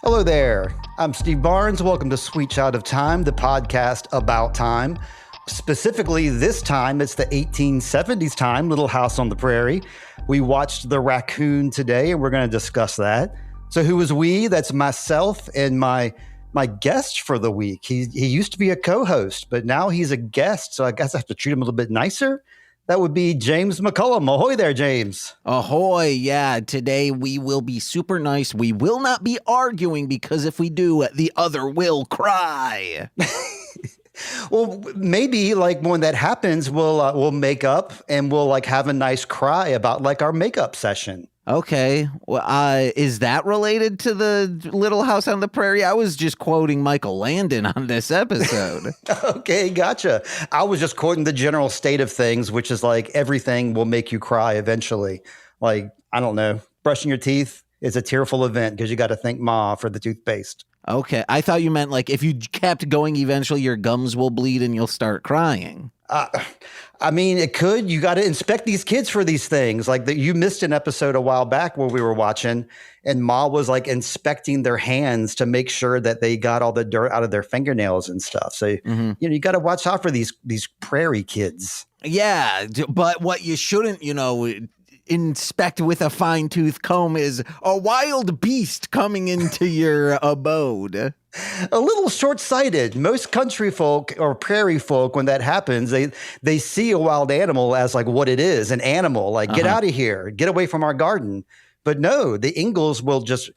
Hello there. I'm Steve Barnes. Welcome to Sweet Child of Time, the podcast about time. Specifically, this time, it's the 1870s time, Little House on the Prairie. We watched The Raccoon today, and we're going to discuss that. So who is we? That's myself and my guest for the week. He used to be a co-host, but now he's a guest, so I guess I have to treat him a little bit nicer. That would be James McCollum. Ahoy there, James. Ahoy. Yeah, today we will be super nice. We will not be arguing because if we do, the other will cry. Well, maybe like when that happens, we'll make up and we'll like have a nice cry about like our makeup session. Okay. Well, is that related to the Little House on the Prairie? I was just quoting Michael Landon on this episode. Okay, gotcha. I was just quoting the general state of things, which is like everything will make you cry eventually. Like, I don't know, brushing your teeth is a tearful event because you got to thank Ma for the toothpaste. Okay. I thought you meant like if you kept going, eventually your gums will bleed and you'll start crying. I mean, it could. You got to inspect these kids for these things. Like you missed an episode a while back where we were watching, and Ma was like inspecting their hands to make sure that they got all the dirt out of their fingernails and stuff. So you got to watch out for these prairie kids. Yeah, but what you shouldn't, inspect with a fine-tooth comb is a wild beast coming into your abode. A little short-sighted. Most country folk or prairie folk, when that happens, they see a wild animal as like what it is, an animal. Like, get out of here, get away from our garden. But no, the Ingalls will just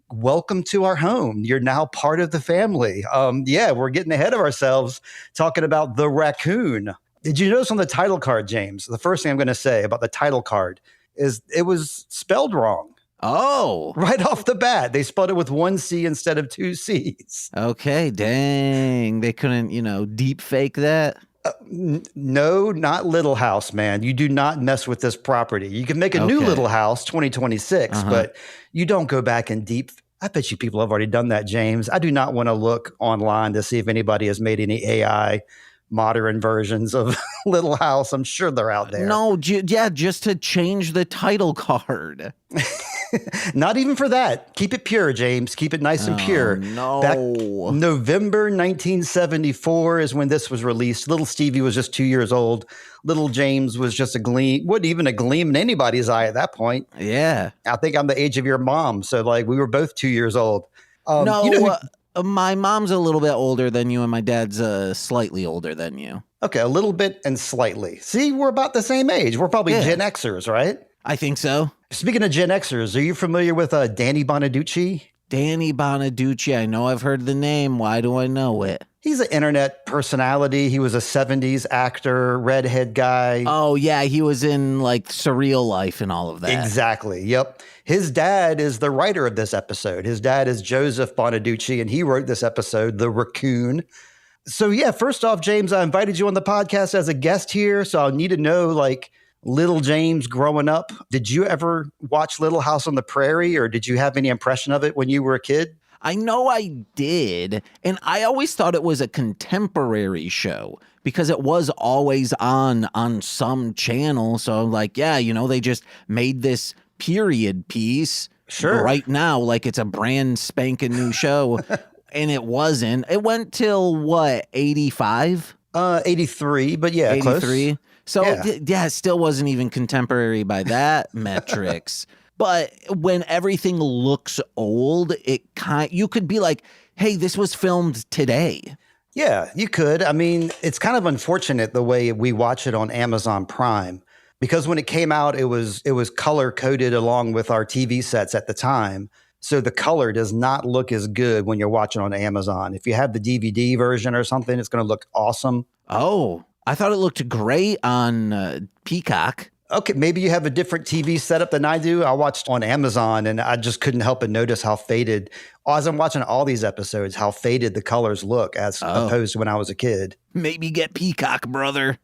welcome to our home. You're now part of the family. We're getting ahead of ourselves talking about the Raccoon. Did you notice on the title card, James? The first thing I'm going to say about the title card is it was spelled wrong. Oh. Right off the bat. They spelled it with one C instead of two C's. Okay, dang. They couldn't, deep fake that? No, not Little House, man. You do not mess with this property. You can make a new Little House 2026, but you don't go back and deep. I bet you people have already done that, James. I do not want to look online to see if anybody has made any AI modern versions of Little House. I'm sure they're out there. No, just to change the title card. Not even for that. Keep it pure, James. Keep it nice and pure. No. Back November 1974 is when this was released. Little Stevie was just 2 years old. Little James was just wasn't even a gleam in anybody's eye at that point. Yeah. I think I'm the age of your mom. So like we were both 2 years old. My mom's a little bit older than you and my dad's slightly older than you. Okay, a little bit and slightly. See, we're about the same age. We're probably Gen Xers, right? I think so. Speaking of Gen Xers, are you familiar with Danny Bonaducci? Danny Bonaducci. I know I've heard the name. Why do I know it? He's an internet personality. He was a 70s actor, redhead guy. Oh, yeah. He was in like Surreal Life and all of that. Exactly. Yep. His dad is the writer of this episode. His dad is Joseph Bonaducci, and he wrote this episode, The Raccoon. So, yeah, first off, James, I invited you on the podcast as a guest here. So I need to know, like, little James growing up, did you ever watch Little House on the Prairie, or did you have any impression of it when you were a kid? I know I did, and I always thought it was a contemporary show because it was always on some channel. So I'm like, they just made this period piece right now like it's a brand spanking new show, and it wasn't. It went till, what, 85? 83, but yeah, 83. Close. So, it still wasn't even contemporary by that metrics. But when everything looks old, you could be like, hey, this was filmed today. Yeah, you could. I mean, it's kind of unfortunate the way we watch it on Amazon Prime, because when it came out, it was color coded along with our TV sets at the time. So the color does not look as good when you're watching on Amazon. If you have the DVD version or something, it's going to look awesome. Oh, I thought it looked great on Peacock. Okay, maybe you have a different TV setup than I do. I watched on Amazon, and I just couldn't help but notice how faded, as I'm watching all these episodes, how faded the colors look as opposed to when I was a kid. Maybe get Peacock, brother.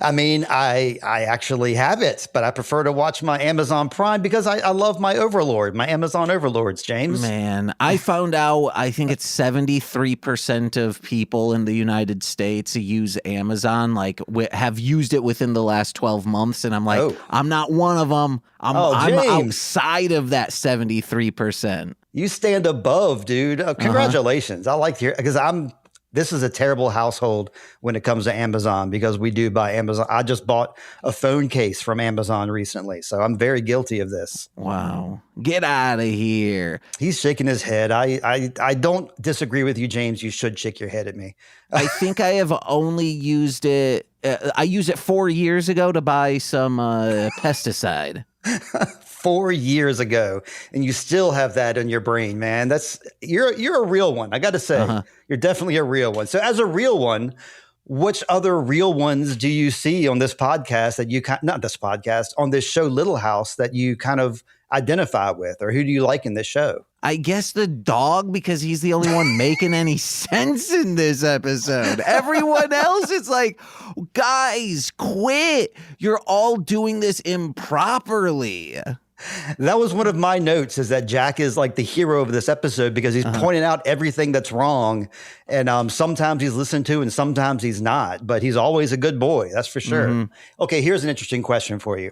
I mean, I actually have it, but I prefer to watch my Amazon Prime because I love my Amazon overlords, James. Man, I found out, I think it's 73% of people in the United States who use Amazon, like have used it within the last 12 months. And I'm like, I'm not one of them. I'm outside of that 73%. You stand above, dude. Congratulations. I like to hear, because this is a terrible household when it comes to Amazon, because we do buy Amazon. I just bought a phone case from Amazon recently, so I'm very guilty of this. Wow. Get out of here. He's shaking his head. I don't disagree with you, James. You should shake your head at me. I think I have only used it. I used it 4 years ago to buy some pesticide. 4 years ago, and you still have that in your brain, man. You're a real one. I got to say, You're definitely a real one. So as a real one, which other real ones do you see on this podcast on this show, Little House, that you kind of identify with, or who do you like in this show? I guess the dog, because he's the only one making any sense in this episode. Everyone else is like, guys, quit. You're all doing this improperly. That was one of my notes, is that Jack is like the hero of this episode, because he's pointing out everything that's wrong. And sometimes he's listened to and sometimes he's not, but he's always a good boy. That's for sure. Okay, here's an interesting question for you.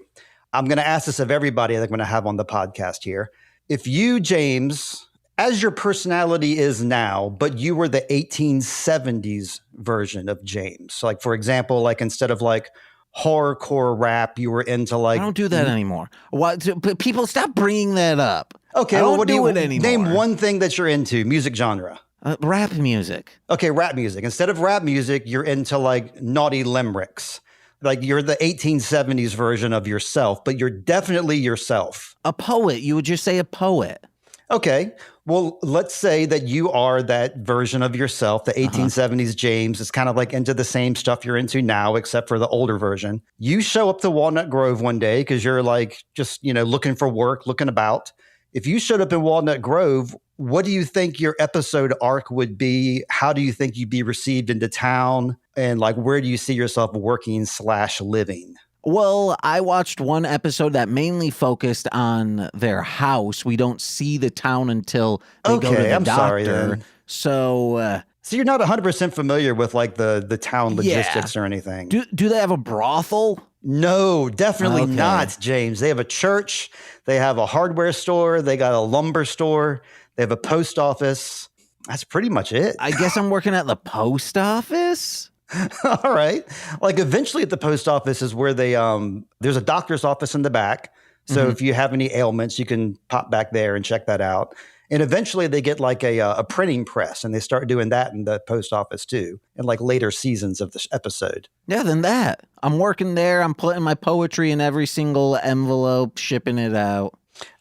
I'm going to ask this of everybody that I'm going to have on the podcast here. If you, James, as your personality is now, but you were the 1870s version of James. So like, for example, like instead of like horrorcore rap, you were into like... I don't do that anymore. What? People, stop bringing that up. Okay, well, what do it anymore? Name one thing that you're into, music genre. Rap music. Okay, rap music. Instead of rap music, you're into like naughty limericks. Like you're the 1870s version of yourself, but you're definitely yourself. A poet. You would just say a poet. Okay. Well, let's say that you are that version of yourself, the 1870s James. It's kind of like into the same stuff you're into now, except for the older version. You show up to Walnut Grove one day because you're like just, looking for work, looking about. If you showed up in Walnut Grove, what do you think your episode arc would be? How do you think you'd be received into town? And like, where do you see yourself working/living? Well, I watched one episode that mainly focused on their house. We don't see the town until they go to the doctor. Sorry, then. So you're not 100% familiar with like the town logistics or anything. Do they have a brothel? No, definitely not, James. They have a church. They have a hardware store. They got a lumber store. They have a post office. That's pretty much it. I guess I'm working at the post office. All right. Like eventually at the post office is where they, there's a doctor's office in the back. So if you have any ailments, you can pop back there and check that out. And eventually they get like a printing press, and they start doing that in the post office too, in like later seasons of this episode. Yeah, then that. I'm working there. I'm putting my poetry in every single envelope, shipping it out.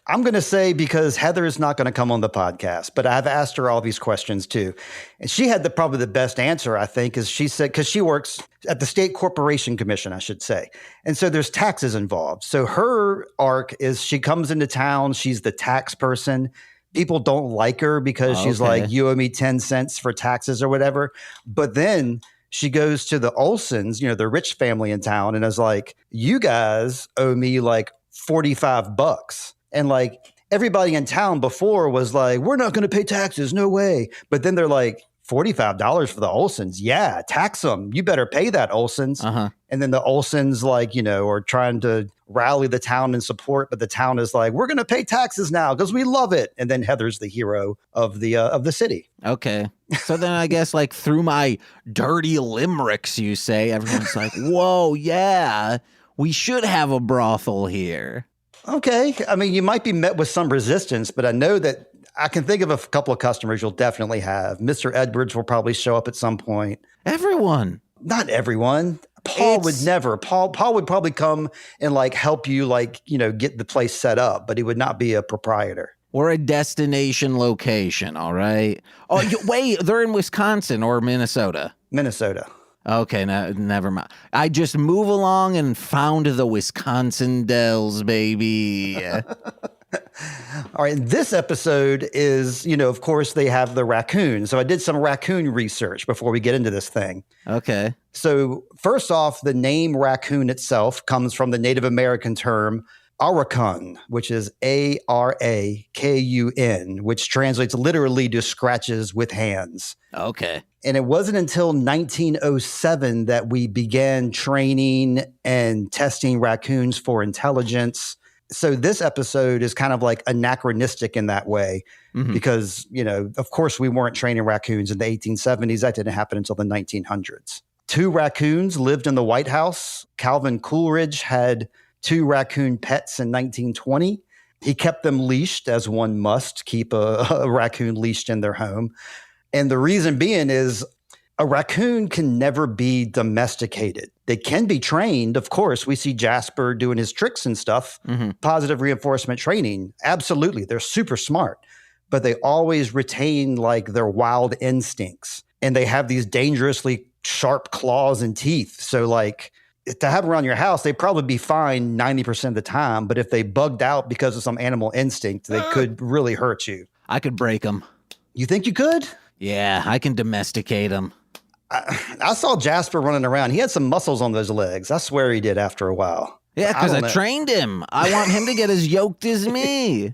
I'm going to say, because Heather is not going to come on the podcast, but I've asked her all these questions too. And she had probably the best answer, I think, is she said, because she works at the State Corporation Commission, I should say. And so there's taxes involved. So her arc is she comes into town. She's the tax person. People don't like her because she's like, you owe me 10 cents for taxes or whatever. But then she goes to the Olsons, the rich family in town, and is like, you guys owe me like $45. And like everybody in town before was like, we're not going to pay taxes. No way. But then they're like, $45 for the Olsons. Yeah, tax them. You better pay that, Olsons. And then the Olsons are trying to rally the town in support. But the town is like, we're going to pay taxes now because we love it. And then Heather's the hero of the city. Okay. So then I guess like through my dirty limericks, you say, everyone's like, whoa, yeah, we should have a brothel here. Okay. I mean, you might be met with some resistance, but I know that I can think of a couple of customers you'll definitely have. Mr. Edwards will probably show up at some point. Everyone. Not everyone. Paul would never. Paul would probably come and like help you get the place set up, but he would not be a proprietor. We're a destination location, all right? Oh, wait, they're in Wisconsin or Minnesota? Minnesota. Okay, never mind. I just move along and found the Wisconsin Dells, baby. All right, this episode is, of course, they have the raccoon. So I did some raccoon research before we get into this thing. Okay. So first off, the name raccoon itself comes from the Native American term Racoon, which is Arakun, which translates literally to scratches with hands. Okay. And it wasn't until 1907 that we began training and testing raccoons for intelligence So this episode is kind of like anachronistic in that way because, of course, we weren't training raccoons in the 1870s. That didn't happen until the 1900s. 2 raccoons lived in the White House. Calvin Coolidge had 2 raccoon pets in 1920. He kept them leashed, as one must keep a raccoon leashed in their home. And the reason being is a raccoon can never be domesticated. They can be trained. Of course, we see Jasper doing his tricks and stuff, positive reinforcement training. Absolutely. They're super smart, but they always retain like their wild instincts, and they have these dangerously sharp claws and teeth. So like to have them around your house, they'd probably be fine 90% of the time. But if they bugged out because of some animal instinct, they could really hurt you. I could break them. You think you could? Yeah, I can domesticate them. I saw Jasper running around. He had some muscles on those legs. I swear he did after a while. Yeah, because I trained him. I want him to get as yoked as me.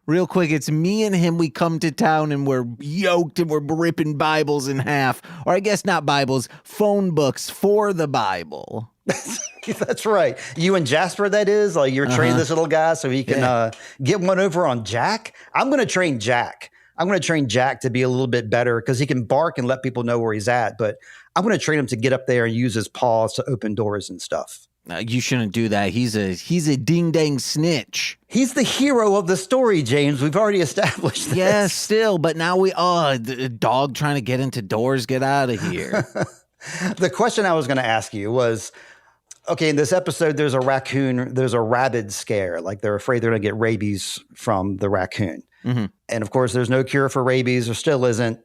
Real quick, it's me and him. We come to town and we're yoked and we're ripping Bibles in half. Or I guess not Bibles, phone books for the Bible. That's right. You and Jasper, that is? Like you're training this little guy so he can get one over on Jack? I'm going to train Jack. I'm going to train Jack to be a little bit better because he can bark and let people know where he's at. But I'm going to train him to get up there and use his paws to open doors and stuff. You shouldn't do that. He's a ding-dang snitch. He's the hero of the story, James. We've already established this. Yeah, still. But now the dog trying to get into doors. Get out of here. The question I was going to ask you was, okay, in this episode, there's a rabid scare. Like they're afraid they're going to get rabies from the raccoon. And of course, there's no cure for rabies, or still isn't.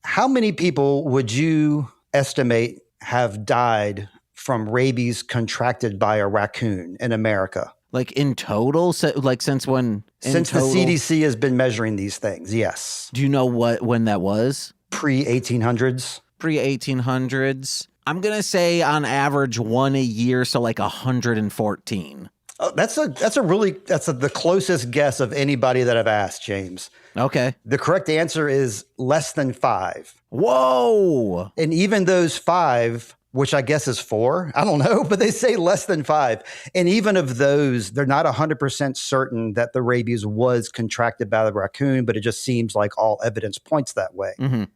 How many people would you estimate have died from rabies contracted by a raccoon in America? Like in total? Like since when? Since the CDC has been measuring these things, yes. Do you know when that was? Pre-1800s. Pre-1800s. I'm going to say on average 1 a year, so like 114. Oh, that's the closest guess of anybody that I've asked, James. Okay. The correct answer is less than 5. Whoa. And even those 5, which I guess is 4, I don't know, but they say less than 5. And even of those, they're not 100% certain that the rabies was contracted by the raccoon, but it just seems like all evidence points that way.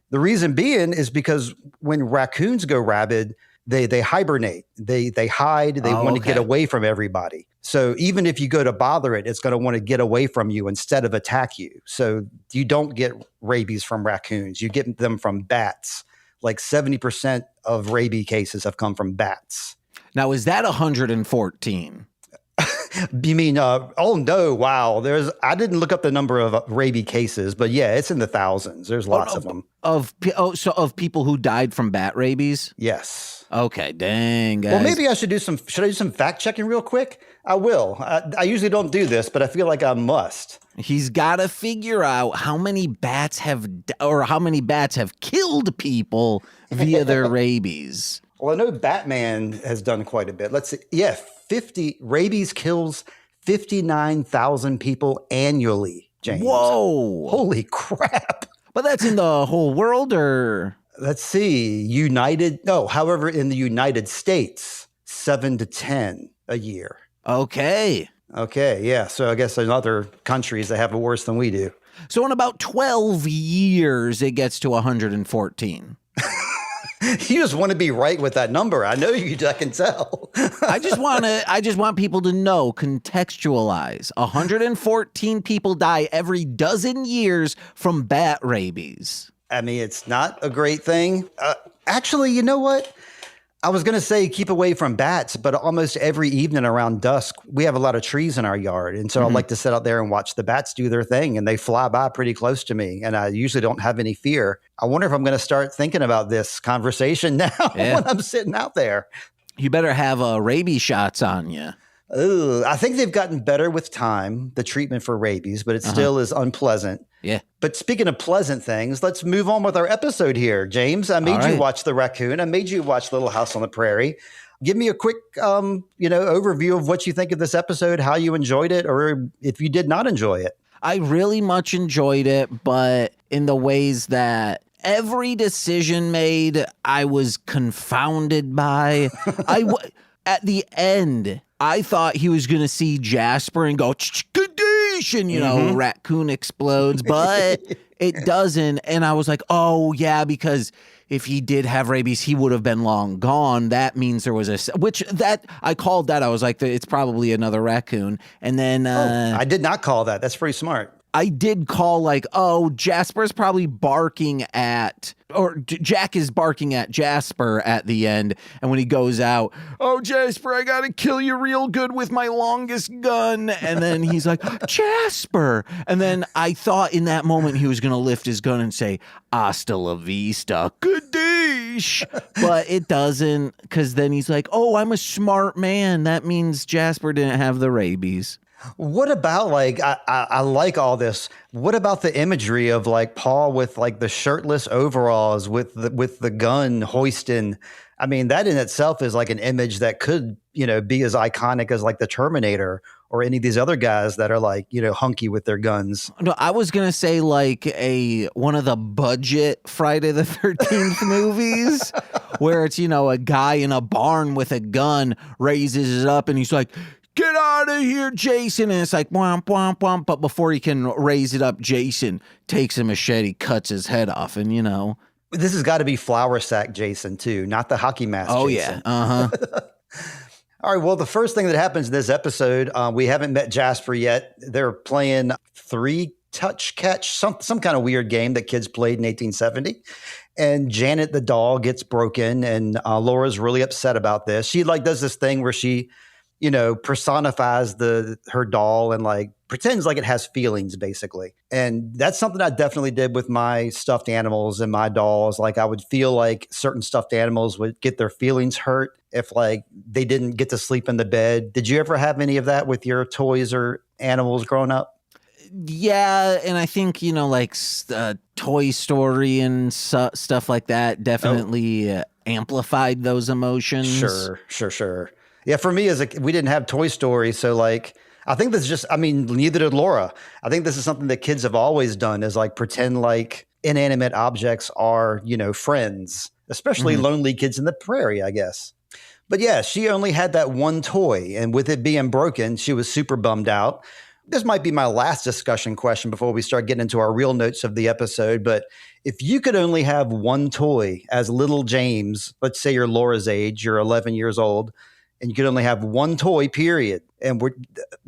The reason being is because when raccoons go rabid, they hibernate, they hide, they want to get away from everybody. So even if you go to bother it, it's going to want to get away from you instead of attack you. So you don't get rabies from raccoons. You get them from bats. Like 70% of rabies cases have come from bats. Now, is that 114? You mean, oh no, wow. I didn't look up the number of rabies cases, but yeah, it's in the thousands. There's lots of them. Of people who died from bat rabies? Yes. Okay, dang, guys. Well, maybe should I do some fact checking real quick? I will. I usually don't do this, but I feel like I must. He's got to figure out how many bats have killed people via their rabies. Well, I know Batman has done quite a bit. Let's see. Yeah, rabies kills 59,000 people annually, James. Whoa. Holy crap. But that's in the whole world, or? Let's see. However, in the United States, 7 to 10 a year. Okay, yeah. So I guess in other countries, they have it worse than we do. So in about 12 years, it gets to 114. You just want to be right with that number. I know you. I can tell. I just want people to know, contextualize. 114 people die every dozen years from bat rabies. I mean, it's not a great thing. Actually, you know what? I was going to say keep away from bats, but almost every evening around dusk, we have a lot of trees in our yard. And so I like to sit out there and watch the bats do their thing, and they fly by pretty close to me. And I usually don't have any fear. I wonder if I'm going to start thinking about this conversation now when I'm sitting out there. You better have rabies shots on you. I think they've gotten better with time, the treatment for rabies, but it still is unpleasant. Yeah. But speaking of pleasant things, let's move on with our episode here, James. I made you watch The Raccoon. I made you watch Little House on the Prairie. Give me a quick, overview of what you think of this episode, how you enjoyed it, or if you did not enjoy it. I really much enjoyed it, but in the ways that every decision made, I was confounded by. At the end, I thought he was going to see Jasper and go, "Kadoosh," and, you know, Raccoon explodes, but it doesn't. And I was like, oh, yeah, because if he did have rabies, he would have been long gone. That means there was I called that. I was like, it's probably another raccoon. And then I did not call that. That's pretty smart. I did call like, oh, Jasper's probably barking at, or Jack is barking at Jasper at the end. And when he goes out, oh, Jasper, I got to kill you real good with my longest gun. And then he's like, Jasper. And then I thought in that moment he was going to lift his gun and say, hasta la vista, kadoosh. But it doesn't, because then he's like, oh, I'm a smart man. That means Jasper didn't have the rabies. What about like I like all this. What about the imagery of like Paul with like the shirtless overalls with the gun hoisting? I mean, that in itself is like an image that could, you know, be as iconic as like the Terminator or any of these other guys that are like, you know, hunky with their guns. No, I was gonna say like one of the budget Friday the 13th movies where it's, you know, a guy in a barn with a gun raises it up and he's like, get out of here, Jason. And it's like, womp, womp, womp. But before he can raise it up, Jason takes a machete, cuts his head off. And, you know. This has got to be Flour Sack Jason, too, not the hockey mask Jason. Yeah. All right. Well, the first thing that happens in this episode, we haven't met Jasper yet. They're playing 3-touch catch, some kind of weird game that kids played in 1870. And Janet the doll gets broken. And Laura's really upset about this. She like does this thing where she, you know, personifies her doll and like pretends like it has feelings, basically. And that's something I definitely did with my stuffed animals and my dolls. Like I would feel like certain stuffed animals would get their feelings hurt if like they didn't get to sleep in the bed. Did you ever have any of that with your toys or animals growing up? Yeah, and I think, you know, like Toy Story and stuff like that definitely amplified those emotions. Sure. Yeah, for me, we didn't have Toy Story, so like I think this is just, I mean, neither did Laura. I think this is something that kids have always done is like pretend like inanimate objects are, you know, friends, especially lonely kids in the prairie, I guess. But yeah, she only had that one toy, and with it being broken, she was super bummed out. This might be my last discussion question before we start getting into our real notes of the episode, but if you could only have one toy as little James, let's say you're Laura's age, you're 11 years old, and you could only have one toy, period. And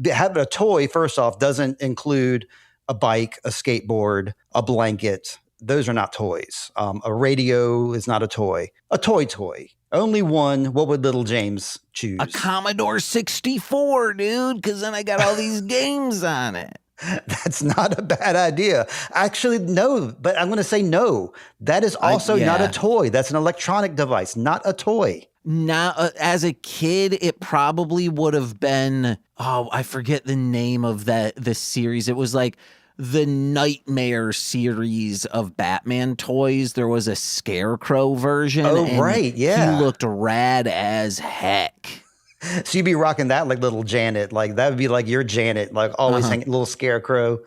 having a toy, first off, doesn't include a bike, a skateboard, a blanket. Those are not toys. A radio is not a toy. A toy. Only one. What would little James choose? A Commodore 64, dude, because then I got all these games on it. That's not a bad idea. Actually, no, but I'm going to say no. That is also not a toy. That's an electronic device, not a toy. Now, as a kid, it probably would have been, I forget the name of the series. It was like the Nightmare series of Batman toys. There was a Scarecrow version. Oh, right, yeah. He looked rad as heck. So you'd be rocking that like little Janet. Like that would be like your Janet, like always hanging little Scarecrow.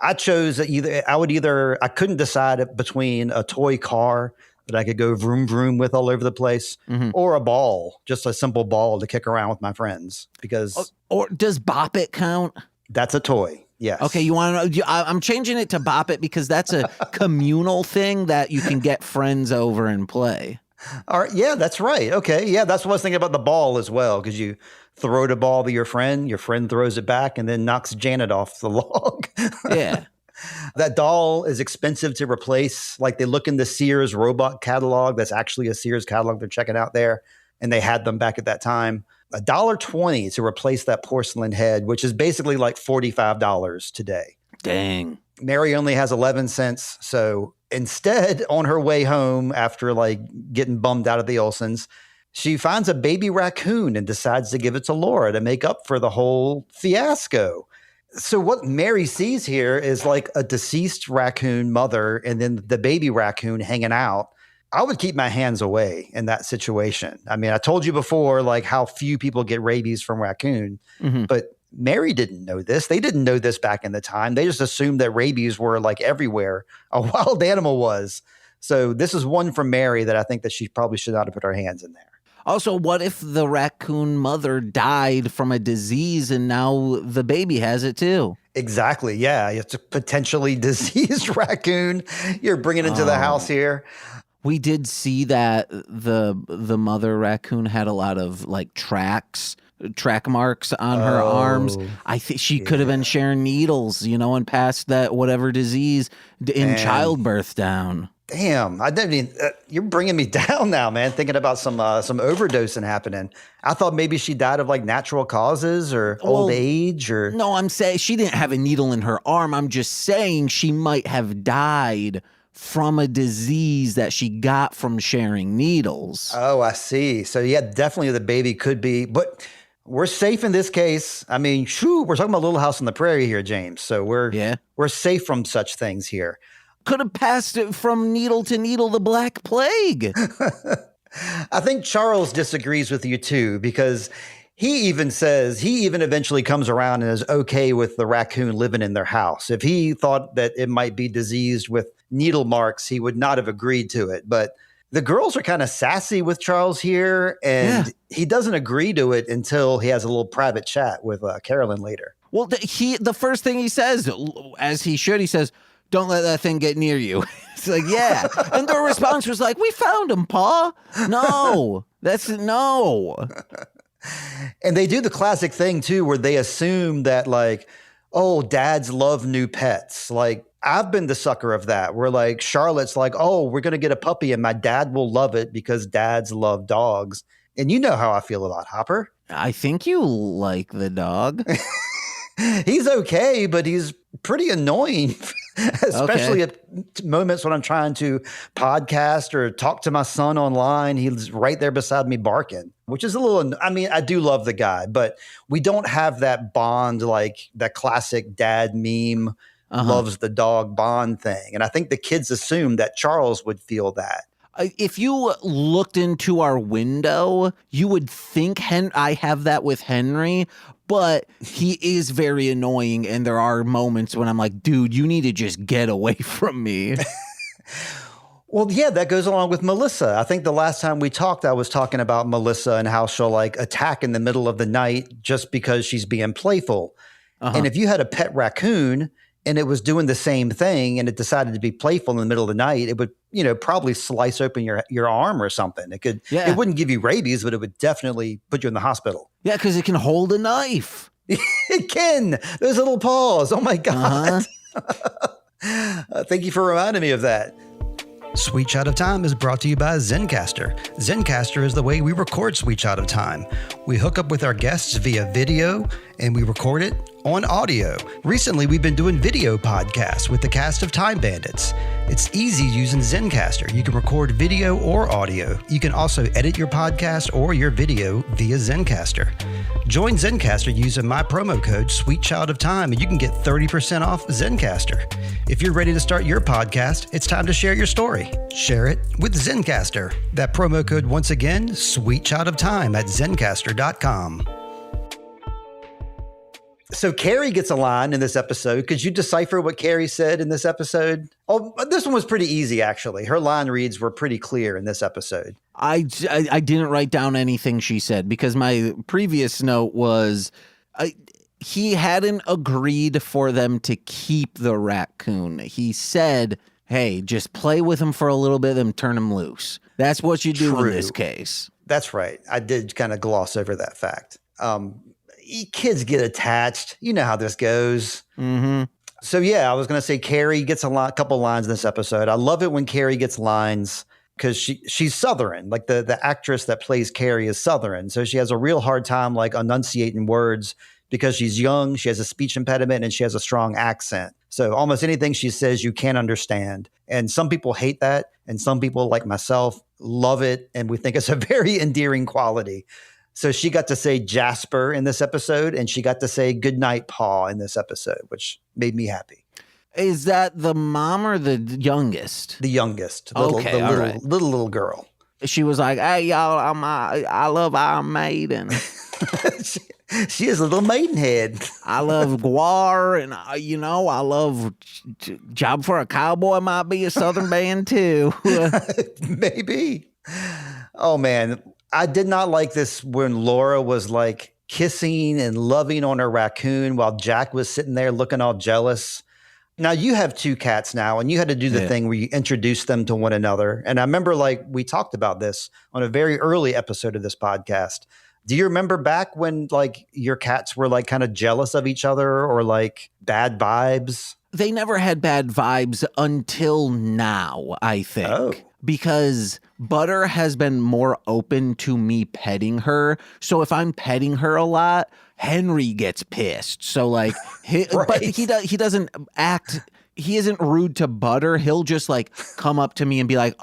I chose I couldn't decide between a toy car that I could go vroom vroom with all over the place, or a ball, just a simple ball to kick around with my friends. Because or does Bop It count? That's a toy. Yes. Okay, you want to know? I'm changing it to Bop It because that's a communal thing that you can get friends over and play. All right. Yeah, that's right. Okay. Yeah, that's what I was thinking about the ball as well, because you throw the ball to your friend throws it back and then knocks Janet off the log. Yeah. That doll is expensive to replace. Like they look in the Sears robot catalog. That's actually a Sears catalog they're checking out there. And they had them back at that time. $1.20 to replace that porcelain head, which is basically like $45 today. Dang. Mary only has 11 cents. So instead, on her way home after like getting bummed out of the Olsons, she finds a baby raccoon and decides to give it to Laura to make up for the whole fiasco. So what Mary sees here is like a deceased raccoon mother and then the baby raccoon hanging out. I would keep my hands away in that situation. I mean, I told you before, like how few people get rabies from raccoon, but Mary didn't know this. They didn't know this back in the time. They just assumed that rabies were like everywhere a wild animal was. So this is one from Mary that I think that she probably should not have put her hands in there. Also, what if the raccoon mother died from a disease and now the baby has it too? Exactly. Yeah. It's a potentially diseased raccoon you're bringing into the house here. We did see that the mother raccoon had a lot of like track marks on her arms. I think she could have been sharing needles, and passed that whatever disease in childbirth down. Damn, I didn't even, you're bringing me down now, man, thinking about some overdosing happening. I thought maybe she died of like natural causes or old age or. No, I'm saying she didn't have a needle in her arm. I'm just saying she might have died from a disease that she got from sharing needles. Oh, I see. So yeah, definitely the baby could be, but we're safe in this case. I mean, we're talking about Little House on the Prairie here, James. So we're safe from such things here. Could have passed it from needle to needle, the Black Plague. I think Charles disagrees with you too, because he even eventually comes around and is okay with the raccoon living in their house. If he thought that it might be diseased with needle marks, he would not have agreed to it. But the girls are kind of sassy with Charles here, and he doesn't agree to it until he has a little private chat with Carolyn later. Well, the first thing he says, as he should, he says, "Don't let that thing get near you." It's like, yeah. And their response was like, "We found him, Pa." No, no. And they do the classic thing too, where they assume that like, oh, dads love new pets. Like I've been the sucker of that, where like Charlotte's like, oh, we're going to get a puppy and my dad will love it because dads love dogs. And you know how I feel about Hopper. I think you like the dog. He's okay, but he's pretty annoying, especially at moments when I'm trying to podcast or talk to my son online. He's right there beside me barking, which is a little, I mean, I do love the guy, but we don't have that bond, like that classic dad meme, loves the dog bond thing. And I think the kids assume that Charles would feel that. If you looked into our window, you would think I have that with Henry, but he is very annoying. And there are moments when I'm like, dude, you need to just get away from me. Well, yeah, that goes along with Melissa. I think the last time we talked, I was talking about Melissa and how she'll like attack in the middle of the night just because she's being playful. And if you had a pet raccoon and it was doing the same thing and it decided to be playful in the middle of the night, it would, probably slice open your arm or something. It wouldn't give you rabies, but it would definitely put you in the hospital. Yeah, because it can hold a knife. It can. Those little paws. Oh my God. Thank you for reminding me of that. Sweet Shot of Time is brought to you by Zencastr. Zencastr is the way we record Sweet Shot of Time. We hook up with our guests via video and we record it on audio. Recently, we've been doing video podcasts with the cast of Time Bandits. It's easy using Zencastr. You can record video or audio. You can also edit your podcast or your video via Zencastr. Join Zencastr using my promo code Sweet Child of Time and you can get 30% off Zencastr. If you're ready to start your podcast, it's time to share your story. Share it with Zencastr. That promo code once again, Sweet Child of Time at Zencastr.com. So Carrie gets a line in this episode. Could you decipher what Carrie said in this episode? Oh, this one was pretty easy, actually. Her line reads were pretty clear in this episode. I didn't write down anything she said because my previous note was he hadn't agreed for them to keep the raccoon. He said, hey, just play with him for a little bit and turn him loose. That's what you do in this case. That's right. I did kind of gloss over that fact. Kids get attached. You know how this goes. Mm-hmm. So yeah, I was going to say Carrie gets a couple lines in this episode. I love it when Carrie gets lines because she's Southern. Like the actress that plays Carrie is Southern. So she has a real hard time like enunciating words because she's young. She has a speech impediment and she has a strong accent. So almost anything she says, you can't understand. And some people hate that. And some people like myself love it. And we think it's a very endearing quality. So she got to say Jasper in this episode, and she got to say goodnight, Pa, in this episode, which made me happy. Is that the mom or the youngest? The youngest. Okay, little girl. She was like, hey, y'all, I love Iron Maiden. She is a little Maidenhead. I love Guar, and, I love Job for a Cowboy might be a Southern band, too. Maybe. Oh, man. I did not like this when Laura was like kissing and loving on her raccoon while Jack was sitting there looking all jealous. Now you have two cats now, and you had to do the thing where you introduce them to one another. And I remember like we talked about this on a very early episode of this podcast. Do you remember back when like your cats were like kind of jealous of each other or like bad vibes? They never had bad vibes until now, I think. Oh. Because Butter has been more open to me petting her. So if I'm petting her a lot, Henry gets pissed. So like, but he doesn't act. He isn't rude to Butter. He'll just like come up to me and be like,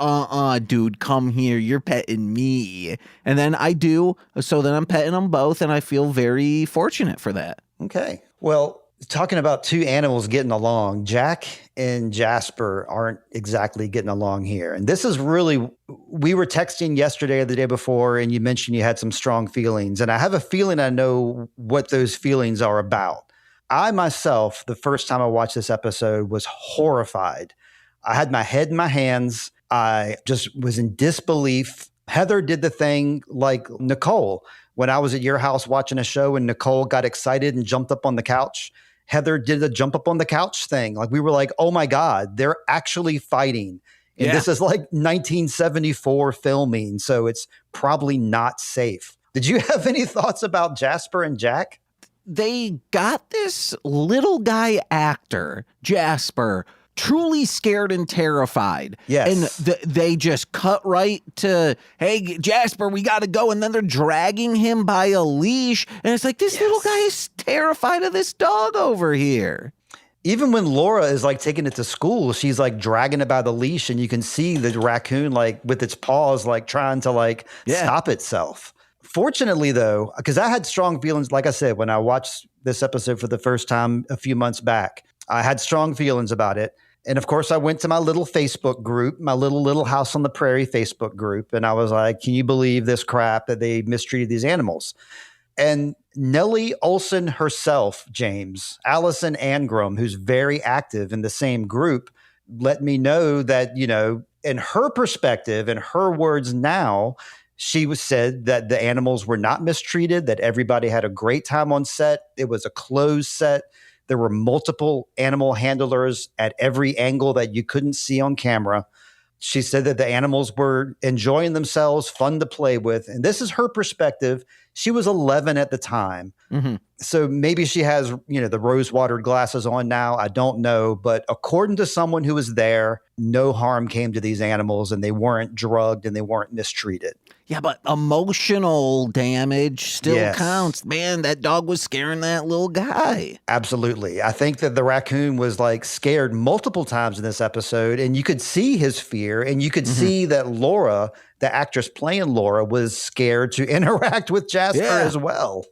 dude, come here. You're petting me. And then I do. So then I'm petting them both. And I feel very fortunate for that. Okay. Well, talking about two animals getting along, Jack and Jasper aren't exactly getting along here. And this is really, we were texting yesterday or the day before, and you mentioned you had some strong feelings. And I have a feeling I know what those feelings are about. I myself, the first time I watched this episode, was horrified. I had my head in my hands. I just was in disbelief. Heather did the thing like Nicole. When I was at your house watching a show and Nicole got excited and jumped up on the couch, Heather did the jump up on the couch thing. Like we were like, oh my God, they're actually fighting. And this is like 1974 filming. So it's probably not safe. Did you have any thoughts about Jasper and Jack? They got this little guy actor, Jasper, truly scared and terrified. Yes. And they just cut right to, hey, Jasper, we got to go. And then they're dragging him by a leash. And it's like, this little guy is terrified of this dog over here. Even when Laura is like taking it to school, she's like dragging it by the leash. And you can see the raccoon like with its paws like trying to like stop itself. Fortunately, though, because I had strong feelings, like I said, when I watched this episode for the first time a few months back, I had strong feelings about it. And of course, I went to my little Facebook group, my little House on the Prairie Facebook group. And I was like, can you believe this crap that they mistreated these animals? And Nellie Olson herself, James, Allison Angram, who's very active in the same group, let me know that, you know, in her perspective, in her words now, she was said that the animals were not mistreated, that everybody had a great time on set. It was a closed set. There were multiple animal handlers at every angle that you couldn't see on camera. She said that the animals were enjoying themselves, fun to play with. And this is her perspective. She was 11 at the time. Mm-hmm. So maybe she has, you know, the rose-watered glasses on now. I don't know. But according to someone who was there, no harm came to these animals and they weren't drugged and they weren't mistreated. Yeah, but emotional damage still counts. Man, that dog was scaring that little guy. Absolutely. I think that the raccoon was like scared multiple times in this episode, and you could see his fear, and you could see that Laura, the actress playing Laura, was scared to interact with Jasper as well.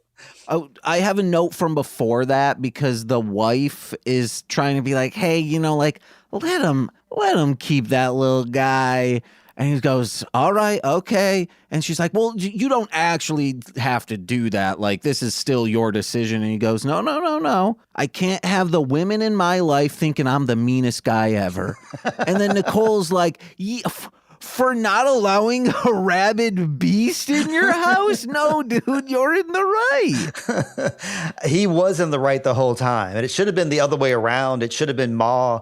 Oh, I have a note from before that because the wife is trying to be like, hey, you know, like, let him keep that little guy. And he goes, all right, okay. And she's like, well, you don't actually have to do that. Like, this is still your decision. And he goes, no. I can't have the women in my life thinking I'm the meanest guy ever. And then Nicole's like, for not allowing a rabid beast in your house? No, dude, you're in the right. He was in the right the whole time. And it should have been the other way around. It should have been Ma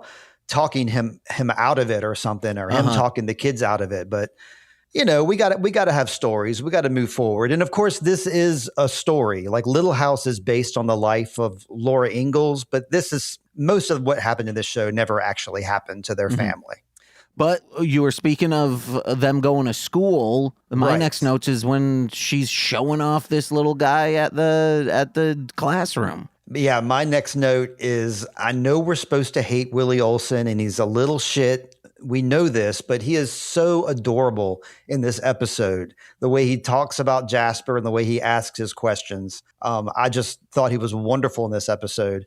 talking him out of it or something, or him talking the kids out of it. But, you know, we got to have stories. We got to move forward. And of course, this is a story. Like Little House is based on the life of Laura Ingalls, but this is most of what happened in this show never actually happened to their family. But you were speaking of them going to school. My next notes is when she's showing off this little guy at the classroom. Yeah, my next note is, I know we're supposed to hate Willie Olson and he's a little shit. We know this, but he is so adorable in this episode. The way he talks about Jasper and the way he asks his questions. I just thought he was wonderful in this episode.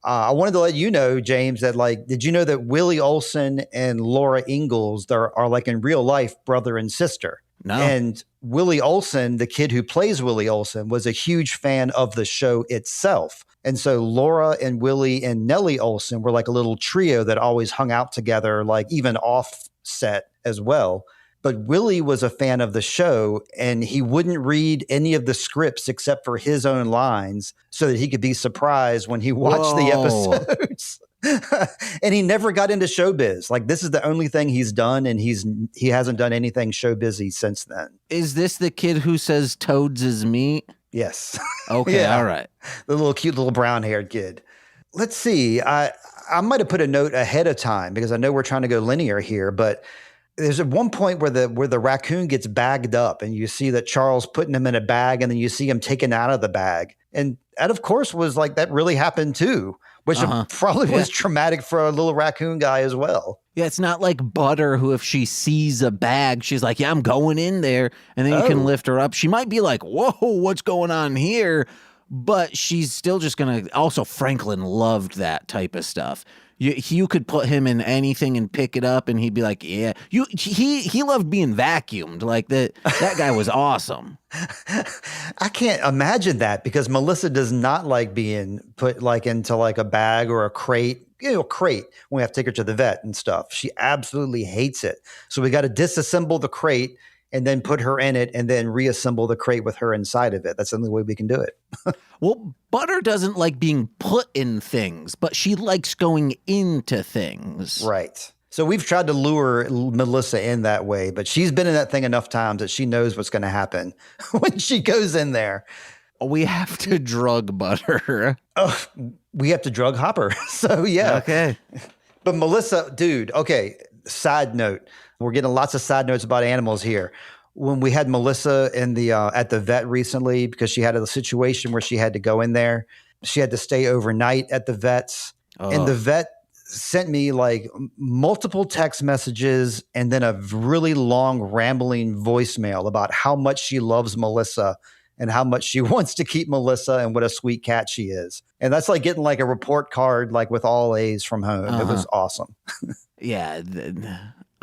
I wanted to let you know, James, that like, did you know that Willie Olson and Laura Ingalls are like in real life brother and sister? No. And Willie Olson, the kid who plays Willie Olson, was a huge fan of the show itself. And so Laura and Willie and Nellie Olson were like a little trio that always hung out together, like even off set as well. But Willie was a fan of the show, and he wouldn't read any of the scripts except for his own lines so that he could be surprised when he watched the episodes. And he never got into showbiz. Like, this is the only thing he's done, and he hasn't done anything showbizy since then. Is this the kid who says toads is meat? Yes. Okay, yeah. All right. The little cute little brown-haired kid. Let's see. I might have put a note ahead of time because I know we're trying to go linear here, but there's at one point where the raccoon gets bagged up, and you see that Charles putting him in a bag, and then you see him taken out of the bag. And that, of course, was like that really happened too, which probably was traumatic for a little raccoon guy as well. Yeah, it's not like Butter, who if she sees a bag, she's like, yeah, I'm going in there. And then you can lift her up. She might be like, whoa, what's going on here? But she's still just going to. Also, Franklin loved that type of stuff. You could put him in anything and pick it up, and he'd be like, "Yeah." He loved being vacuumed. Like that guy was awesome. I can't imagine that because Melissa does not like being put like into like a bag or a crate. Crate when we have to take her to the vet and stuff. She absolutely hates it. So we got to disassemble the crate and then put her in it and then reassemble the crate with her inside of it. That's the only way we can do it. Well, Butter doesn't like being put in things, but she likes going into things. Right. So we've tried to lure Melissa in that way, but she's been in that thing enough times that she knows what's going to happen when she goes in there. We have to drug Butter. Oh, we have to drug Hopper. So, yeah. Okay. But Melissa, dude, okay, side note. We're getting lots of side notes about animals here. When we had Melissa in the at the vet recently, because she had a situation where she had to go in there, she had to stay overnight at the vet's, and the vet sent me like multiple text messages and then a really long rambling voicemail about how much she loves Melissa and how much she wants to keep Melissa and what a sweet cat she is. And that's like getting like a report card, like with all A's from home. It was awesome. Yeah.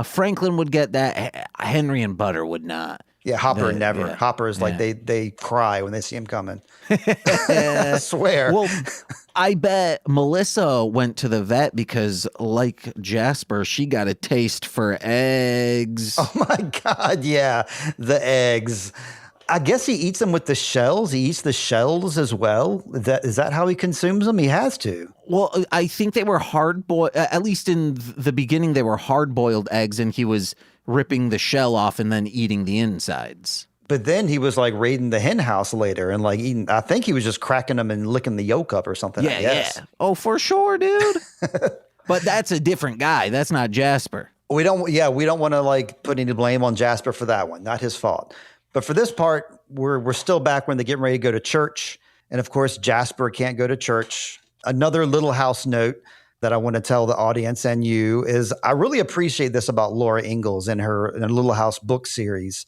Franklin would get that. Henry and Butter would not. Yeah, Hopper never. Yeah. Hopper is like they cry when they see him coming. I swear. Well, I bet Melissa went to the vet because, like Jasper, she got a taste for eggs. Oh my God, yeah, the eggs. I guess he eats them with the shells. He eats the shells as well. Is that how he consumes them? He has to. Well, I think they were hard-boiled. At least in the beginning, they were hard-boiled eggs, and he was ripping the shell off and then eating the insides. But then he was like raiding the hen house later and like eating. I think he was just cracking them and licking the yolk up or something. Yeah. Oh, for sure, dude. But that's a different guy. That's not Jasper. We don't want to like put any blame on Jasper for that one. Not his fault. But for this part, we're still back when they're getting ready to go to church. And of course, Jasper can't go to church. Another Little House note that I want to tell the audience and you is I really appreciate this about Laura Ingalls in her Little House book series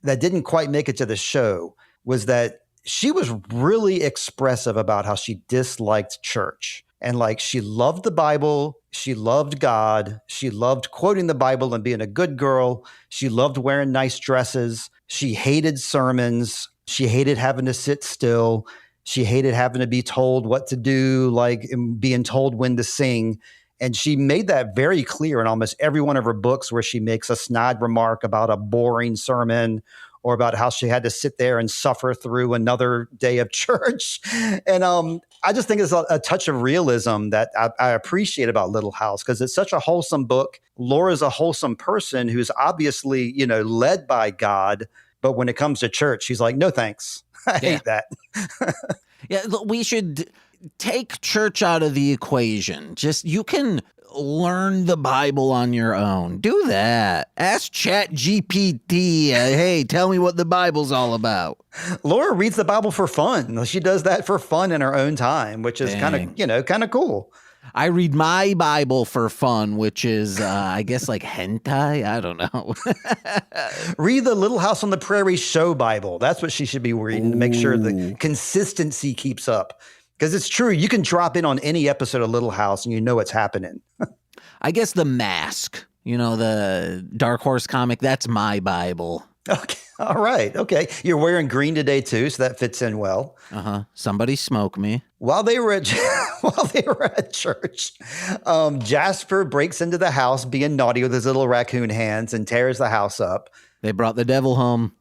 that didn't quite make it to the show, was that she was really expressive about how she disliked church. And like she loved the Bible, she loved God, she loved quoting the Bible and being a good girl, she loved wearing nice dresses, she hated sermons, she hated having to sit still, she hated having to be told what to do, like being told when to sing. And she made that very clear in almost every one of her books where she makes a snide remark about a boring sermon or about how she had to sit there and suffer through another day of church. And I just think it's a touch of realism that I appreciate about Little House because it's such a wholesome book. Laura's a wholesome person who's obviously, led by God. But when it comes to church, she's like, no, thanks. I hate that. Yeah, we should take church out of the equation. Just you can learn the Bible on your own. Do that. Ask ChatGPT, hey, tell me what the Bible's all about. Laura reads the Bible for fun. She does that for fun in her own time, which is kind of cool. I read my Bible for fun, which is, I guess, like hentai. I don't know. Read the Little House on the Prairie show Bible. That's what she should be reading to make sure the consistency keeps up. Because it's true, you can drop in on any episode of Little House and you know what's happening. I guess The Mask, the Dark Horse comic, that's my Bible. Okay, all right, okay. You're wearing green today too, so that fits in well. Somebody smoke me. While they were at while they were at church. Jasper breaks into the house being naughty with his little raccoon hands and tears the house up. They brought the devil home.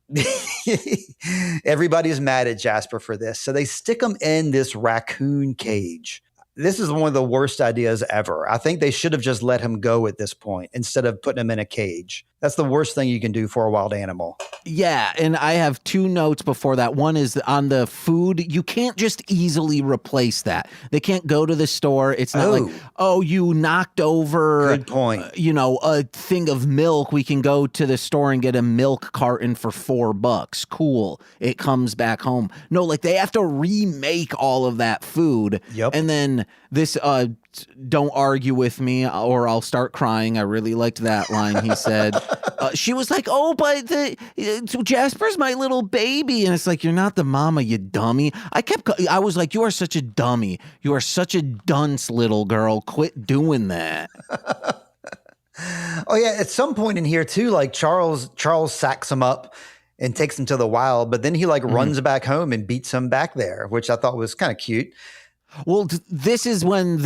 Everybody's mad at Jasper for this. So they stick him in this raccoon cage. This is one of the worst ideas ever. I think they should have just let him go at this point instead of putting him in a cage. That's the worst thing you can do for a wild animal. Yeah, and I have 2 notes before that. One is on the food. You can't just easily replace that. They can't go to the store. It's not like, oh, you knocked over Good point. A thing of milk. We can go to the store and get a milk carton for $4. Cool. It comes back home. No, like they have to remake all of that food. Yep. And then this don't argue with me or I'll start crying. I really liked that line he said. She was like, oh, but Jasper's my little baby. And it's like, you're not the mama, you dummy. I was like, you are such a dummy. You are such a dunce, little girl. Quit doing that. Oh, yeah. At some point in here, too, like Charles sacks him up and takes him to the wild. But then he runs back home and beats him back there, which I thought was kind of cute. Well, this is when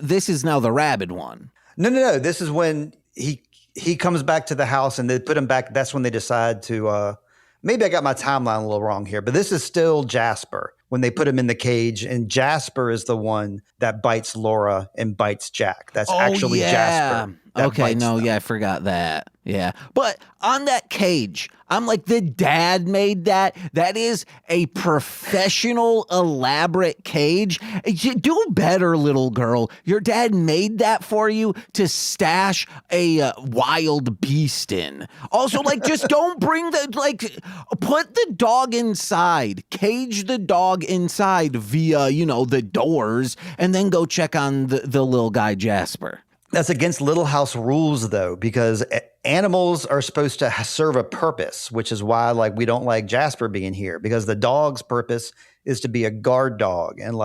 this is now the rabid one. No. This is when he comes back to the house and they put him back. That's when they decide to, maybe I got my timeline a little wrong here, but this is still Jasper when they put him in the cage. And Jasper is the one that bites Laura and bites Jack. That's actually Jasper. Okay, no, I forgot that. Yeah. But on that cage, I'm like, the dad made that. That is a professional, elaborate cage. You do better, little girl. Your dad made that for you to stash a wild beast in. Also, just don't bring put the dog inside. Cage the dog inside via, the doors, and then go check on the little guy, Jasper. That's against Little House rules, though, because animals are supposed to serve a purpose, which is why we don't like Jasper being here, because the dog's purpose is to be a guard dog and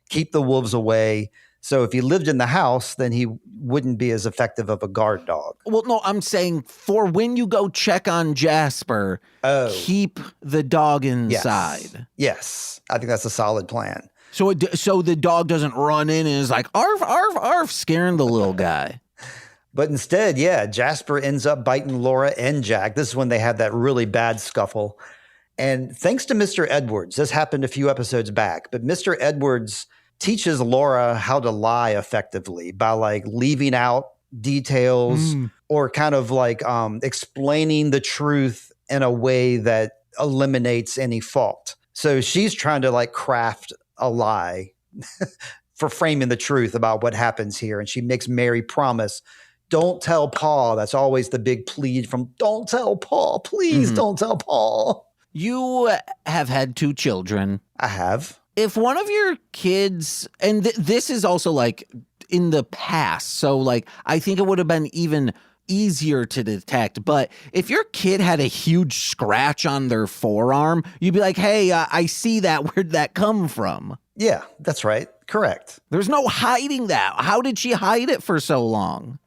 keep the wolves away. So if he lived in the house, then he wouldn't be as effective of a guard dog. Well, no, I'm saying for when you go check on Jasper, keep the dog inside. Yes. I think that's a solid plan. So the dog doesn't run in and is like, arf, arf, arf, scaring the little guy. But instead, Jasper ends up biting Laura and Jack. This is when they have that really bad scuffle. And thanks to Mr. Edwards, this happened a few episodes back, but Mr. Edwards teaches Laura how to lie effectively by leaving out details or kind of explaining the truth in a way that eliminates any fault. So she's trying to craft a lie for framing the truth about what happens here. And she makes Mary promise, don't tell Paul. That's always the big plead from, don't tell Paul. Please don't tell Paul. You have had 2 children. I have. If one of your kids, and this is also in the past, so I think it would have been even easier to detect, but if your kid had a huge scratch on their forearm, you'd be like, hey, I see that. Where'd that come from? Yeah, that's right. Correct. There's no hiding that. How did she hide it for so long?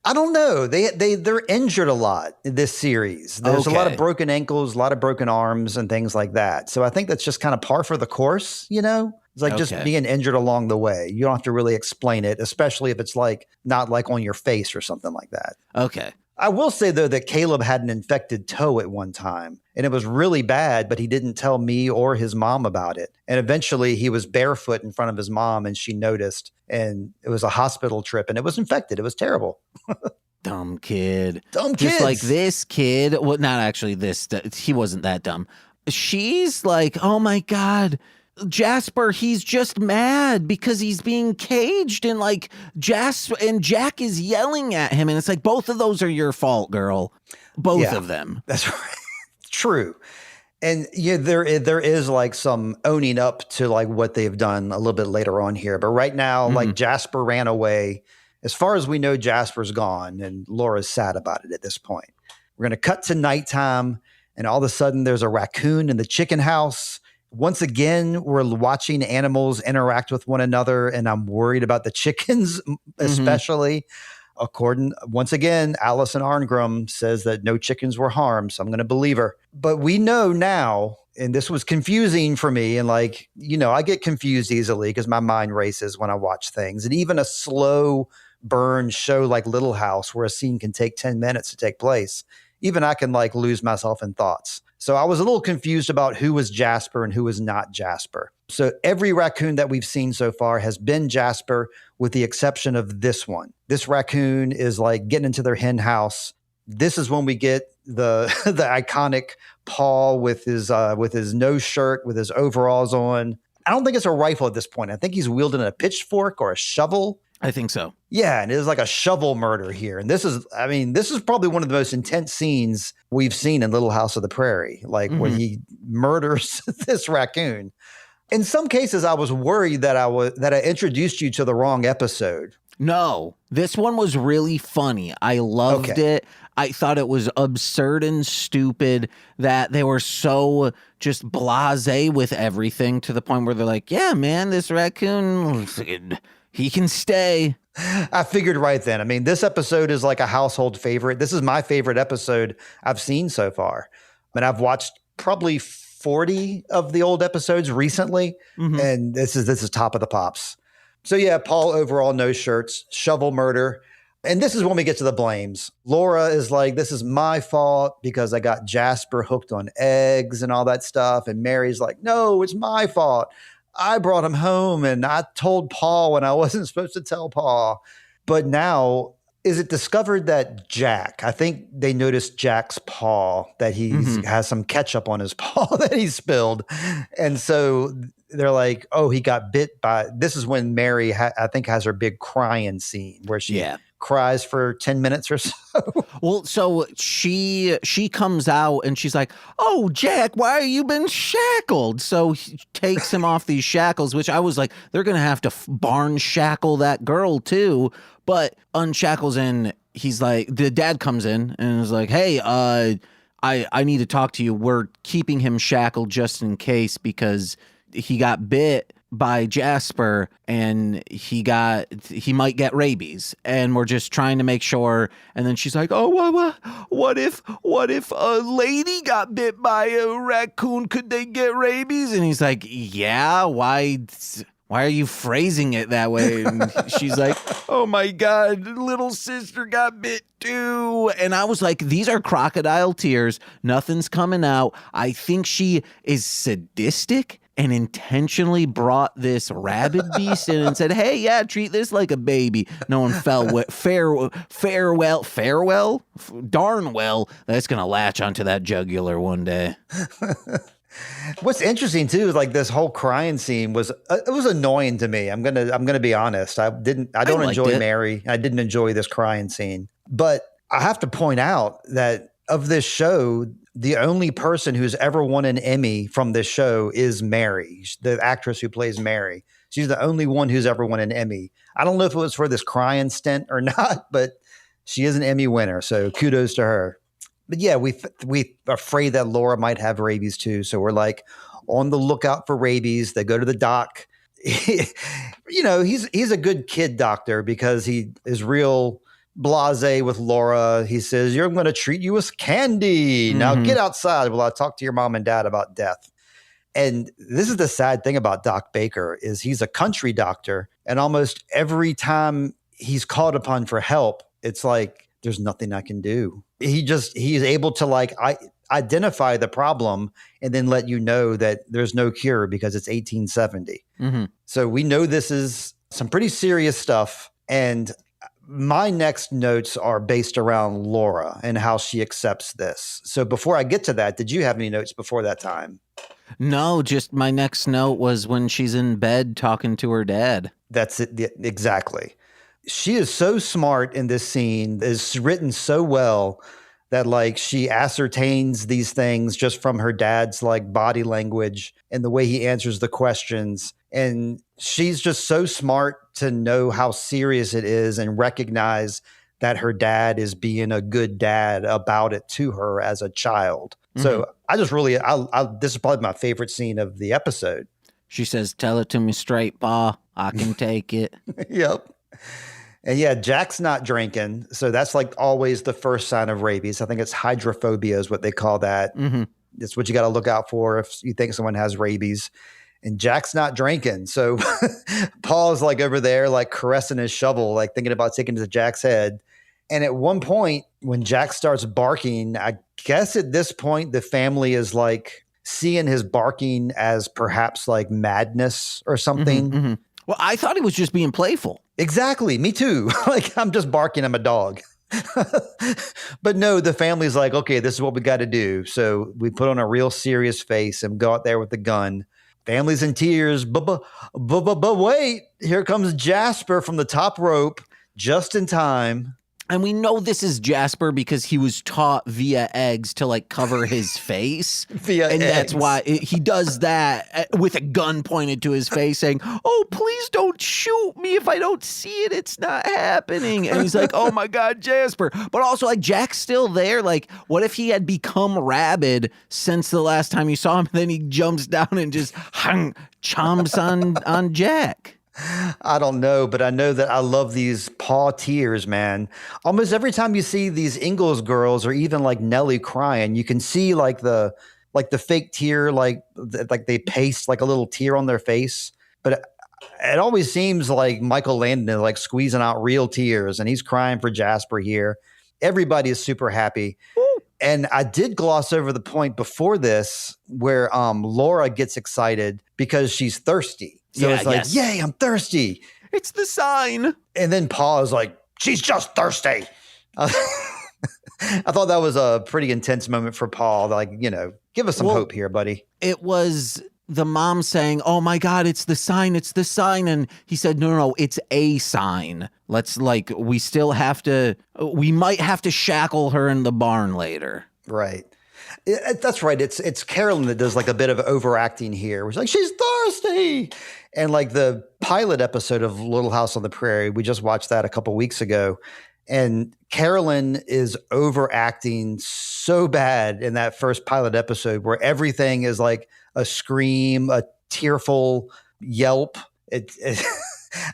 I don't know. They're injured a lot in this series. There's a lot of broken ankles, a lot of broken arms and things like that. So I think that's just kind of par for the course, It's just being injured along the way. You don't have to really explain it, especially if it's not on your face or something like that. Okay. I will say, though, that Caleb had an infected toe at one time, and it was really bad, but he didn't tell me or his mom about it. And eventually he was barefoot in front of his mom, and she noticed, and it was a hospital trip, and it was infected. It was terrible. Dumb kid. Dumb kids. Just like this kid. Well, not actually this. He wasn't that dumb. She's like, oh, my God. Jasper, he's just mad because he's being caged and Jasper and Jack is yelling at him. And it's both of those are your fault, girl. Both of them. That's right. True. And there is some owning up to what they've done a little bit later on here. But right now, Jasper ran away. As far as we know, Jasper's gone and Laura's sad about it at this point. We're going to cut to nighttime and all of a sudden there's a raccoon in the chicken house. Once again, we're watching animals interact with one another, and I'm worried about the chickens, especially. Once again, Allison Arngrim says that no chickens were harmed, so I'm going to believe her. But we know now and this was confusing for me. And like, I get confused easily because my mind races when I watch things. And even a slow burn show like Little House, where a scene can take 10 minutes to take place, even I can like lose myself in thoughts. So I was a little confused about who was Jasper and who was not Jasper. So every raccoon that we've seen so far has been Jasper, with the exception of this one. This raccoon is like getting into their hen house. This is when we get the the iconic Paul with his no shirt, with his overalls on. I don't think it's a rifle at this point. I think he's wielding a pitchfork or a shovel. I think so. Yeah, and it is like a shovel murder here. And this is probably one of the most intense scenes we've seen in Little House of the Prairie, like when he murders this raccoon. In some cases, I was worried that I introduced you to the wrong episode. No, this one was really funny. I loved it. I thought it was absurd and stupid that they were so just blasé with everything, to the point where they're like, yeah, man, this raccoon, he can stay. I figured right then. I mean, this episode is like a household favorite. This is my favorite episode I've seen so far. I mean, I've watched probably 40 of the old episodes recently, and this is top of the pops. So yeah, Paul overall, no shirts, shovel murder. And this is when we get to the blames. Laura is like, this is my fault because I got Jasper hooked on eggs and all that stuff. And Mary's like, no, it's my fault. I brought him home and I told Paul when I wasn't supposed to tell Paul. But now, is it discovered that Jack, I think they noticed Jack's paw, that he has some ketchup on his paw that he spilled. And so they're like, oh, he got bit by, this is when Mary, I think, has her big crying scene where she cries for 10 minutes or so. Well, so she comes out and she's like, oh, Jack, why have you been shackled? So he takes him off these shackles, which I was like, they're going to have to barn shackle that girl too. But unshackles, and he's like, the dad comes in and is like, hey, I need to talk to you. We're keeping him shackled just in case, because he got bit by Jasper and he might get rabies, and we're just trying to make sure. And then she's like, oh, what if a lady got bit by a raccoon? Could they get rabies? And he's like, yeah, why are you phrasing it that way? And she's like, oh my God, little sister got bit too. And I was like, these are crocodile tears. Nothing's coming out. I think she is sadistic and intentionally brought this rabid beast in and said, hey, yeah, treat this like a baby. No one darn well, that's going to latch onto that jugular one day. What's interesting too is like this whole crying scene was it was annoying to me. I'm gonna be honest. I don't enjoy Mary. I didn't enjoy this crying scene. But I have to point out that of this show, the only person who's ever won an Emmy from this show is Mary, the actress who plays Mary. She's the only one who's ever won an Emmy. I don't know if it was for this crying stint or not, but she is an Emmy winner. So kudos to her. But yeah, we afraid that Laura might have rabies too. So we're like on the lookout for rabies. They go to the doc. He's a good kid doctor because he is real blasé with Laura. He says, I'm going to treat you as candy. Now get outside while I talk to your mom and dad about death. And this is the sad thing about Doc Baker is he's a country doctor. And almost every time he's called upon for help, it's like, there's nothing I can do. He's able to identify the problem and then let you know that there's no cure because it's 1870. So we know this is some pretty serious stuff. And my next notes are based around Laura and how she accepts this. So before I get to that, did you have any notes before that time? No, just my next note was when she's in bed talking to her dad. That's it. Exactly. She is so smart in this scene, is written so well that like she ascertains these things just from her dad's like body language and the way he answers the questions. And she's just so smart to know how serious it is and recognize that her dad is being a good dad about it to her as a child. So I just really, this is probably my favorite scene of the episode. She says, tell it to me straight, Pa. I can take it. Yep. And yeah, Jack's not drinking. So that's like always the first sign of rabies. I think it's hydrophobia is what they call that. It's what you got to look out for if you think someone has rabies. And Jack's not drinking. So Paul's like over there, like caressing his shovel, like thinking about taking it to Jack's head. And at one point, when Jack starts barking, I guess at this point, the family is like seeing his barking as perhaps like madness or something. Mm-hmm, mm-hmm. Well, I thought he was just being playful. Exactly. Me too. Like, I'm just barking. I'm a dog. But no, the family's like, okay, this is what we got to do. So we put on a real serious face and go out there with the gun. Family's in tears. But wait, here comes Jasper from the top rope just in time. And we know this is Jasper because he was taught via eggs to like cover his face. And that's why he does that with a gun pointed to his face saying, oh, please don't shoot me. If I don't see it, it's not happening. And he's like, oh my God, Jasper. But also like Jack's still there. Like what if he had become rabid since the last time you saw him? Then he jumps down and just chomps on Jack. I don't know, but I know that I love these paw tears, man. Almost every time you see these Ingalls girls or even like Nellie crying, you can see like the fake tear, like they paste like a little tear on their face. But it always seems like Michael Landon is like squeezing out real tears, and he's crying for Jasper here. Everybody is super happy. Ooh. And I did gloss over the point before this where Laura gets excited because she's thirsty. So it's like, yay, I'm thirsty. It's the sign. And then Paul is like, she's just thirsty. I thought that was a pretty intense moment for Paul. Like, give us some hope here, buddy. It was the mom saying, oh my God, it's the sign. It's the sign. And he said, no, it's a sign. We might have to shackle her in the barn later. Right. That's right. It's Carolyn that does like a bit of overacting here. It's like, she's thirsty. And like the pilot episode of Little House on the Prairie, we just watched that a couple weeks ago. And Carolyn is overacting so bad in that first pilot episode where everything is like a scream, a tearful yelp.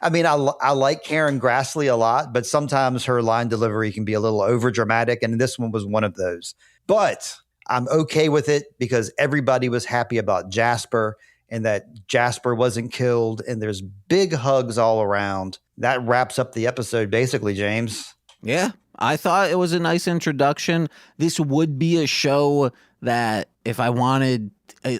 I mean, I like Karen Grassley a lot, but sometimes her line delivery can be a little over dramatic. And this one was one of those. But I'm okay with it because everybody was happy about Jasper and that Jasper wasn't killed. And there's big hugs all around. That wraps up the episode, basically, James. Yeah, I thought it was a nice introduction. This would be a show that if I wanted,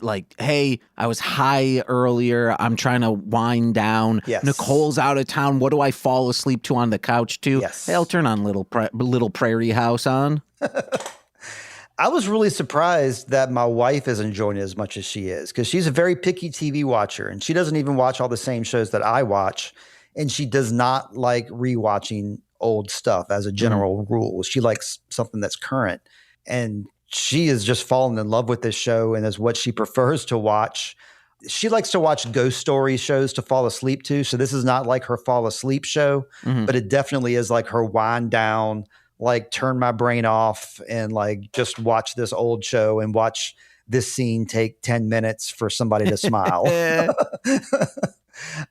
like, hey, I was high earlier, I'm trying to wind down. Yes. Nicole's out of town. What do I fall asleep to on the couch to? Yes. Hey, I'll turn on Little Prairie House on. I was really surprised that my wife is enjoying it as much as she is because she's a very picky TV watcher and she doesn't even watch all the same shows that I watch. And she does not like rewatching old stuff as a general rule. She likes something that's current. And she is just fallen in love with this show and is what she prefers to watch. She likes to watch ghost story shows to fall asleep to. So this is not like her fall asleep show, but it definitely is like her wind down, like turn my brain off and like just watch this old show and watch this scene take 10 minutes for somebody to smile.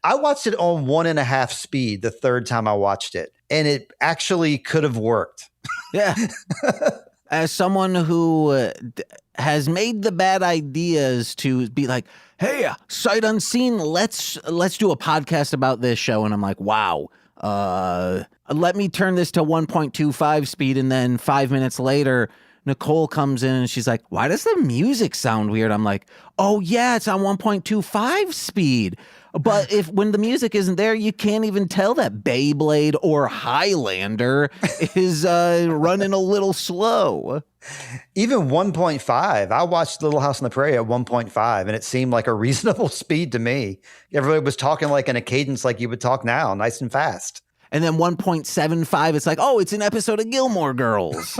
I watched it on 1.5 speed the third time I watched it, and it actually could have worked. Yeah. As someone who has made the bad ideas to be like, hey, sight unseen, let's do a podcast about this show. And I'm like, wow, let me turn this to 1.25 speed. And then 5 minutes later, Nicole comes in and she's like, why does the music sound weird? I'm like, oh yeah, it's on 1.25 speed. But when the music isn't there, you can't even tell that Beyblade or Highlander is running a little slow. Even 1.5. I watched Little House on the Prairie at 1.5, and it seemed like a reasonable speed to me. Everybody was talking like in a cadence like you would talk now, nice and fast. And then 1.75, it's like, oh, it's an episode of Gilmore Girls.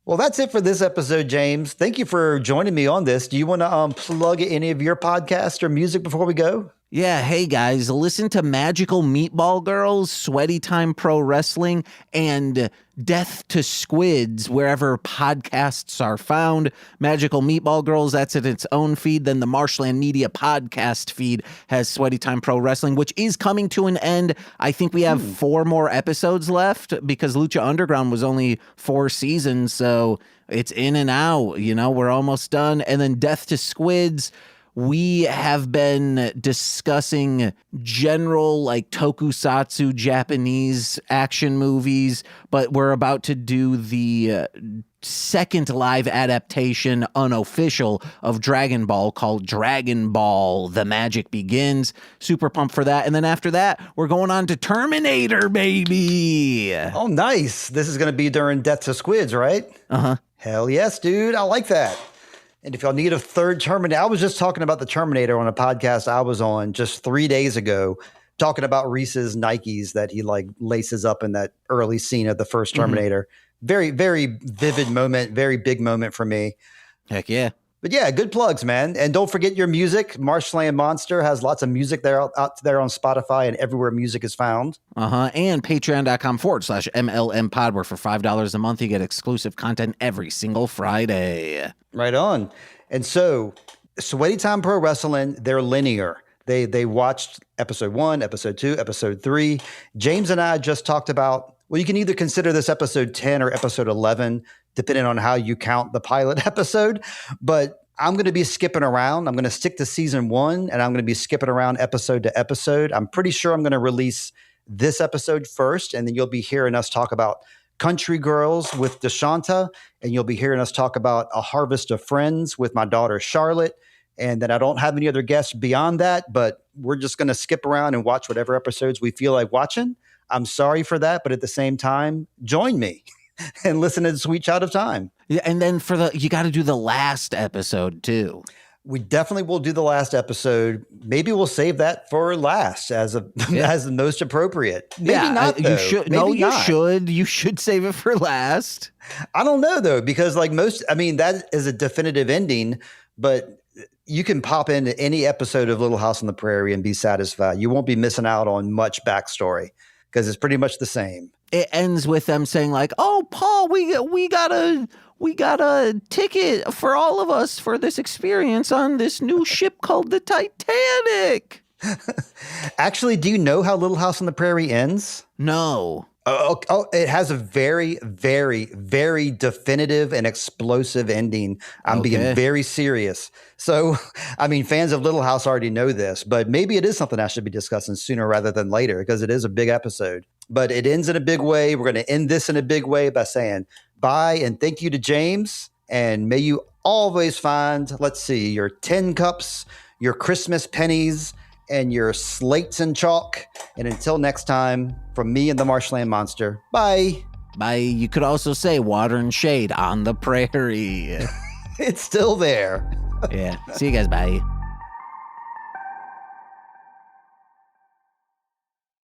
Well, that's it for this episode, James. Thank you for joining me on this. Do you want to plug any of your podcasts or music before we go? Yeah, hey guys, listen to Magical Meatball Girls, Sweaty Time Pro Wrestling, and Death to Squids, wherever podcasts are found. Magical Meatball Girls, that's in its own feed. Then the Marshland Media podcast feed has Sweaty Time Pro Wrestling, which is coming to an end. I think we have 4 more episodes left because Lucha Underground was only 4 seasons, so it's in and out. You know, we're almost done. And then Death to Squids, we have been discussing general like tokusatsu Japanese action movies, but we're about to do the second live adaptation, unofficial, of Dragon Ball called Dragon Ball The Magic Begins. Super pumped for that. And then after that, we're going on to Terminator, baby. Oh, nice. This is going to be during Death to Squids, right? Uh-huh. Hell yes, dude. I like that. And if y'all need a third Terminator, I was just talking about the Terminator on a podcast I was on just 3 days ago, talking about Reese's Nikes that he like laces up in that early scene of the first Terminator. Very, very vivid moment, very big moment for me. Heck yeah. But yeah, good plugs, man. And don't forget your music. Marshland Monster has lots of music there out there on Spotify and everywhere music is found. And patreon.com/MLM pod, where for $5 a month, you get exclusive content every single Friday. Right on. And so Sweaty Time Pro Wrestling, they're linear. They watched episode 1, episode 2, episode 3. James and I just talked about, well, you can either consider this episode 10 or episode 11, depending on how you count the pilot episode. But I'm going to be skipping around. I'm going to stick to season 1, and I'm going to be skipping around episode to episode. I'm pretty sure I'm going to release this episode first, and then you'll be hearing us talk about Country Girls with Deshanta, and you'll be hearing us talk about A Harvest of Friends with my daughter Charlotte. And then I don't have any other guests beyond that, but we're just going to skip around and watch whatever episodes we feel like watching. I'm sorry for that, but at the same time, join me and listen to Sweet Child of Time. Yeah, and then you got to do the last episode too. We definitely will do the last episode. Maybe we'll save that for last as the most appropriate. Maybe not. Though. You should. Maybe you not. should. You should save it for last. I don't know though, because like that is a definitive ending, but you can pop into any episode of Little House on the Prairie and be satisfied. You won't be missing out on much backstory because it's pretty much the same. It ends with them saying like, "Oh, Paul, we got a ticket for all of us for this experience on this new ship called the Titanic." Actually, do you know how Little House on the Prairie ends? No. Oh, it has a very, very, very definitive and explosive ending. I'm being very serious. So, I mean, fans of Little House already know this, but maybe it is something I should be discussing sooner rather than later because it is a big episode. But it ends in a big way. We're going to end this in a big way by saying bye and thank you to James. And may you always find, let's see, your tin cups, your Christmas pennies, and your slates and chalk. And until next time, from me and the Marshland Monster, bye. Bye. You could also say water and shade on the prairie. It's still there. Yeah. See you guys. Bye.